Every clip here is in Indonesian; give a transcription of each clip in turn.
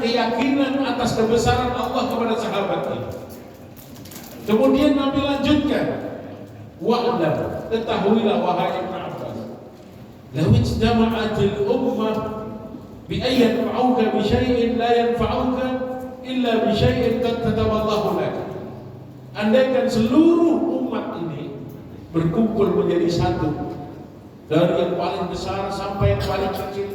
keyakinan atas kebesaran Allah kepada sahabatnya. Kemudian Nabi lanjutkan, wa'lam, ketahuilah wahai Ibn Abbas, law ijtama'atil ummah bi an yanfa'uka bi syai'in la yanfa'uka illa bi syai'in qad kataballahu lak. Andaikan seluruh umat ini berkumpul menjadi satu, dari yang paling besar sampai yang paling kecil,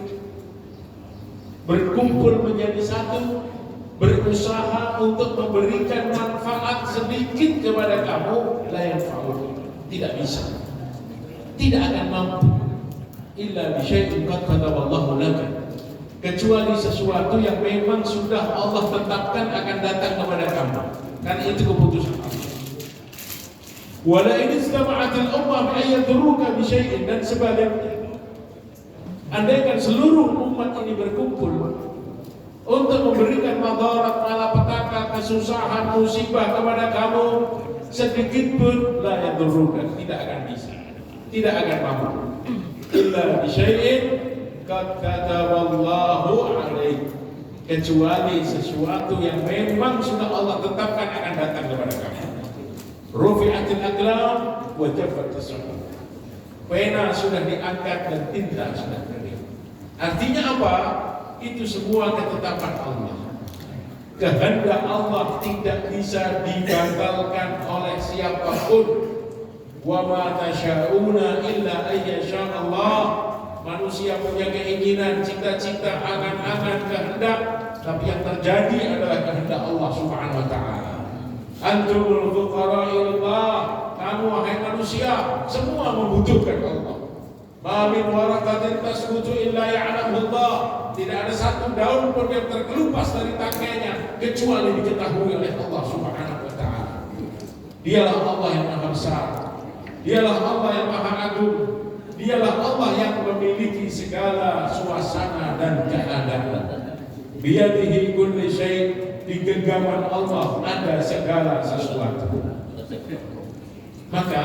berkumpul menjadi satu, berusaha untuk memberikan manfaat sedikit kepada kamu, la yanfa'uka, tidak bisa, tidak akan mampu, illa bi syai'in qad kataballahu lak, kecuali sesuatu yang memang sudah Allah tetapkan akan datang kepada kamu, karena itu keputusan Allah. Wala in istama'atil ummah bi ayyadruka bi syai'in, dan sebaliknya, andaikan seluruh umat ini berkumpul untuk memberikan madarat, malapetaka, kesusahan, musibah kepada kamu sedikit pun, la yadruka, tidak akan bisa, tidak akan mampu, illa bi syai'in qad kataballahu alaik, kecuali sesuatu yang memang sudah Allah tetapkan akan datang kepada kamu. Rufi'atil aqlam wa jaffatis suhuf, pena sudah diangkat dan tinta sudah kering. Artinya apa? Itu semua ketetapan Allah. Kehendak Allah tidak bisa dibatalkan oleh siapapun. Wa ma tasya'una illa ayyasha Allah. Manusia punya keinginan, cita-cita, angan-angan, kehendak, tapi yang terjadi adalah kehendak Allah Subhanahu wa taala. Antumul fuqara ilallah, kamu wahai manusia semua membutuhkan Allah. Ma min waraqatin tasqutu illa ya'lamullah, tidak ada satu daun pun yang terkelupas dari tangkainya kecuali diketahui oleh Allah Subhanahu wa taala. Dialah Allah yang maha besar, dialah Allah yang maha agung, dialah Allah yang memiliki segala suasana dan keadaan. Biyadihi kulli syai', di genggaman Allah ada segala sesuatu. Maka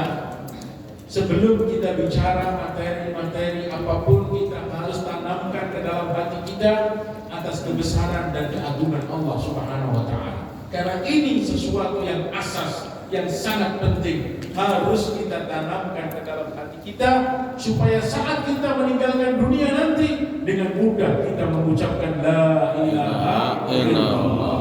sebelum kita bicara materi-materi apapun, kita harus tanamkan ke dalam hati kita atas kebesaran dan keagungan Allah Subhanahu wa taala. Karena ini sesuatu yang asas, yang sangat penting, harus kita tanamkan ke dalam hati kita supaya saat kita meninggalkan dunia nanti dengan mudah kita mengucapkan la ilaha illallah.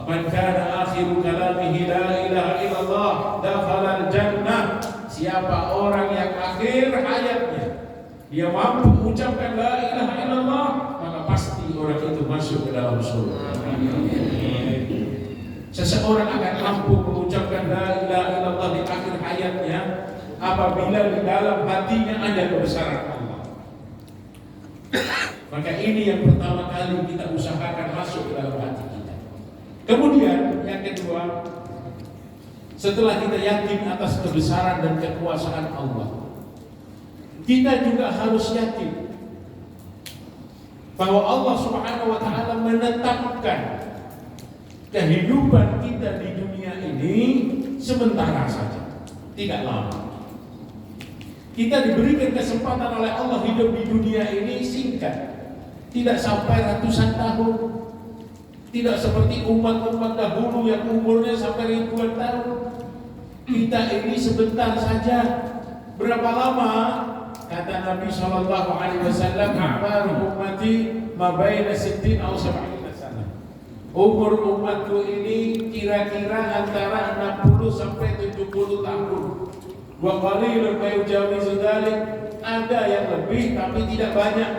Man kana akhiru kalamihi la ilaha illallah dakhala al-jannah. Siapa orang yang akhir hayatnya dia mampu mengucapkan la ilaha illallah, maka pasti orang itu masuk ke dalam surga. Seseorang akan mampu mengucapkan la ilaha illallah di akhir hayatnya apabila di dalam hatinya ada kebesaran Allah. Maka ini yang pertama kali kita usahakan masuk ke dalam hati kita. Kemudian yang kedua, setelah kita yakin atas kebesaran dan kekuasaan Allah, kita juga harus yakin bahwa Allah Subhanahu wa taala menetapkan kehidupan kita di dunia ini sementara saja, tidak lama. Kita diberikan kesempatan oleh Allah hidup di dunia ini singkat, tidak sampai ratusan tahun. Tidak seperti umat-umat dahulu yang umurnya sampai ribuan tahun. Kita ini sebentar saja. Berapa lama? Kata Nabi Shallallahu Alaihi Wasallam, "A'maru ummati ma baina 60 aw 70 sana." Umur umatku ini kira-kira antara 60 sampai 70 tahun. Wa qalilun ma yujawizu dzalik, ada yang lebih tapi tidak banyak.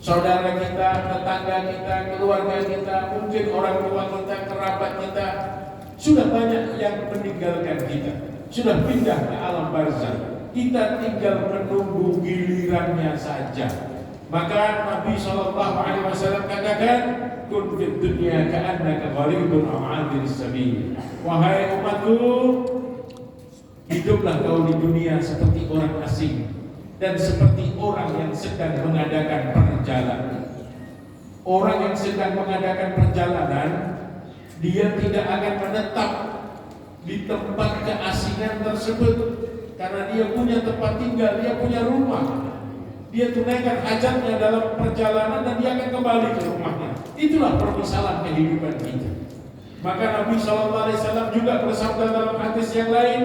Saudara kita, tetangga kita, keluarga kita, mungkin orang tua kita, kerabat kita, sudah banyak yang meninggalkan kita, sudah pindah ke alam barzakh. Kita tinggal menunggu gilirannya saja. Maka Nabi SAW katakan, kun fid dunya ka'annaka gharibun aw 'abiris sabil. Wahai umatku, hiduplah kau di dunia seperti orang asing dan seperti orang yang sedang mengadakan perjalanan. Orang yang sedang mengadakan perjalanan, dia tidak akan menetap di tempat keasingan tersebut karena dia punya tempat tinggal, dia punya rumah. dia tunaikan hajatnya dalam perjalanan dan dia akan kembali ke rumahnya. Itulah permisalan kehidupan kita. Maka Nabi SAW juga bersabda dalam hadis yang lain,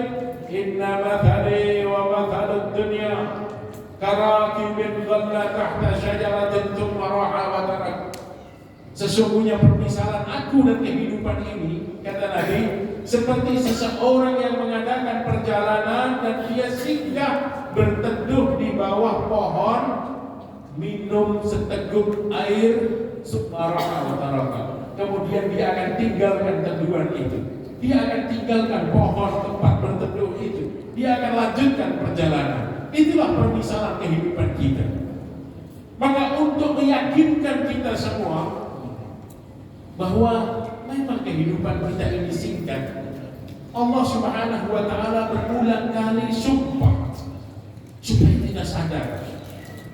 Inna mathali wa mathalud dunya karakibin dhalla tahta syajaratin thumma raha wa tarak. Sesungguhnya permisalan aku dan kehidupan ini, kata Nabi, seperti seseorang yang mengadakan perjalanan dan dia singgah berteduh di bawah pohon, minum seteguk air, sumaraha wa taraka. Kemudian dia akan tinggalkan teduhan itu. Dia akan tinggalkan pohon tempat berteduh itu. Dia akan lanjutkan perjalanan. Itulah permisalan kehidupan kita. Maka untuk meyakinkan kita semua bahwa memang kehidupan kita ini singkat, Allah Subhanahu wa Ta'ala berulang kali sumpah supaya kita sadar,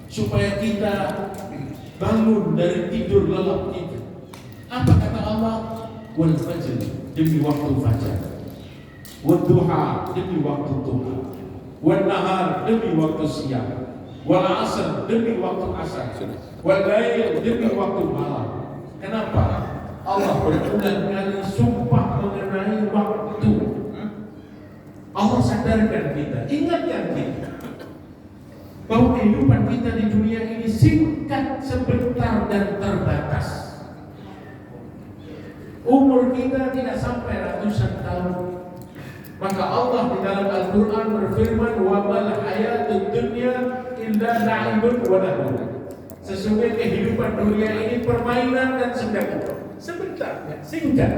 supaya kita bangun dari tidur lelap kita. Apa kata Allah? Wal fajr, demi waktu fajar. Wad duha, demi waktu duha. Wal nahar, demi waktu siang. Wal asr, demi waktu asar. Wal lail, demi waktu malam. Kenapa? Allah berulang kali sumpah mengenai waktu. Allah sadarkan kita, ingatkan kita bahwa kehidupan kita di dunia ini singkat, sebentar dan terbatas. Umur kita tidak sampai ratusan tahun. Maka Allah di dalam Al-Quran berfirman, wa mal hayatud dunya illa la'ibun wa lahu. Sesungguhnya kehidupan dunia ini permainan dan sebentar, singkat.